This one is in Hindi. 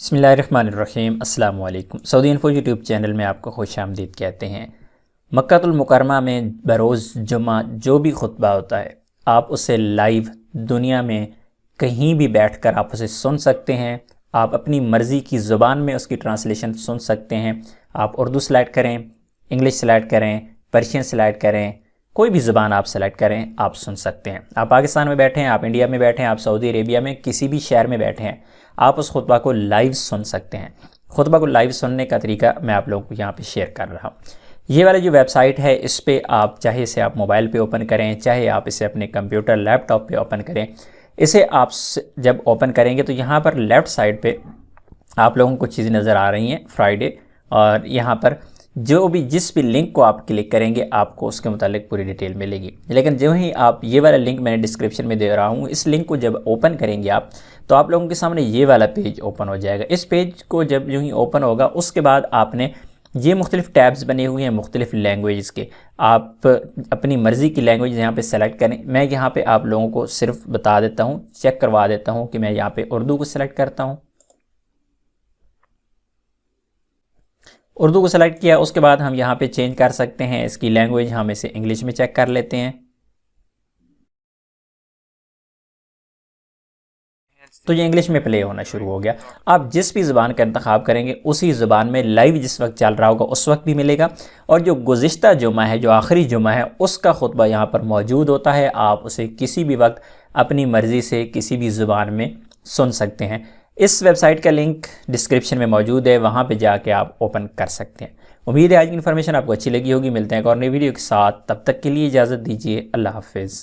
बिस्मिल्लाहिर्रहमानिर्रहीम अस्सलाम वालेकुम। सऊदी इन्फो यूट्यूब चैनल में आपको खुशामदीद कहते हैं। मक्कातुल मुकरमा में बरोज़ जुमा जो भी खुतबा होता है आप उसे लाइव दुनिया में कहीं भी बैठकर आप उसे सुन सकते हैं। आप अपनी मर्ज़ी की ज़ुबान में उसकी ट्रांसलेशन सुन सकते हैं। आप उर्दू सेलेक्ट करें, इंग्लिश सेलेक्ट करें, पर्शियन सेलेक्ट करें, कोई भी ज़ुबान आप सेलेक्ट करें, आप सुन सकते हैं। आप पाकिस्तान में बैठे हैं, आप इंडिया में बैठे हैं, आप सऊदी अरेबिया में किसी भी शहर में बैठे हैं, आप उस खुतबा को लाइव सुन सकते हैं। खुतबा को लाइव सुनने का तरीका मैं आप लोगों को यहाँ पे शेयर कर रहा हूँ। ये वाली जो वेबसाइट है इस पर आप चाहे इसे आप मोबाइल पे ओपन करें, चाहे आप इसे अपने कंप्यूटर लैपटॉप पे ओपन करें। इसे आप जब ओपन करेंगे तो यहाँ पर लेफ़्ट साइड पे आप लोगों को चीज़ें नज़र आ रही हैं फ्राइडे, और यहाँ पर जो भी जिस भी लिंक को आप क्लिक करेंगे आपको उसके मुतालिक पूरी डिटेल मिलेगी। लेकिन जो ही आप ये वाला लिंक मैंने डिस्क्रिप्शन में दे रहा हूँ, इस लिंक को जब ओपन करेंगे आप तो आप लोगों के सामने ये वाला पेज ओपन हो जाएगा। इस पेज को जब यूँ ही ओपन होगा उसके बाद आपने ये मुख्तलिफ़ टैब्स बने हुए हैं मुख्तलिफ़ लैंग्वेज के। आप अपनी मर्ज़ी की लैंग्वेज यहाँ पे सेलेक्ट करें। मैं यहाँ पे आप लोगों को सिर्फ बता देता हूँ, चेक करवा देता हूँ कि मैं यहाँ पे उर्दू को सेलेक्ट करता हूँ। उर्दू को सेलेक्ट किया उसके बाद हम यहाँ पे चेंज कर सकते हैं इसकी लैंग्वेज। हम इसे इंग्लिश में चेक कर लेते हैं। तो ये इंग्लिश में प्ले होना शुरू हो गया। आप जिस भी ज़ुबान का इंतखाब करेंगे उसी ज़ुबान में लाइव जिस वक्त चल रहा होगा उस वक्त भी मिलेगा। और जो गुज़िश्ता जुमा है, जो आखिरी जुमा है, उसका खुतबा यहाँ पर मौजूद होता है। आप उसे किसी भी वक्त अपनी मर्ज़ी से किसी भी ज़ुबान में सुन सकते हैं। इस वेबसाइट का लिंक डिस्क्रिप्शन में मौजूद है, वहाँ पर जाके आप ओपन कर सकते हैं। उम्मीद है आज की इन्फॉर्मेशन आपको अच्छी लगी होगी। मिलते हैं एक और नई वीडियो के साथ, तब तक के लिए इजाज़त दीजिए। अल्लाह हाफ़िज़।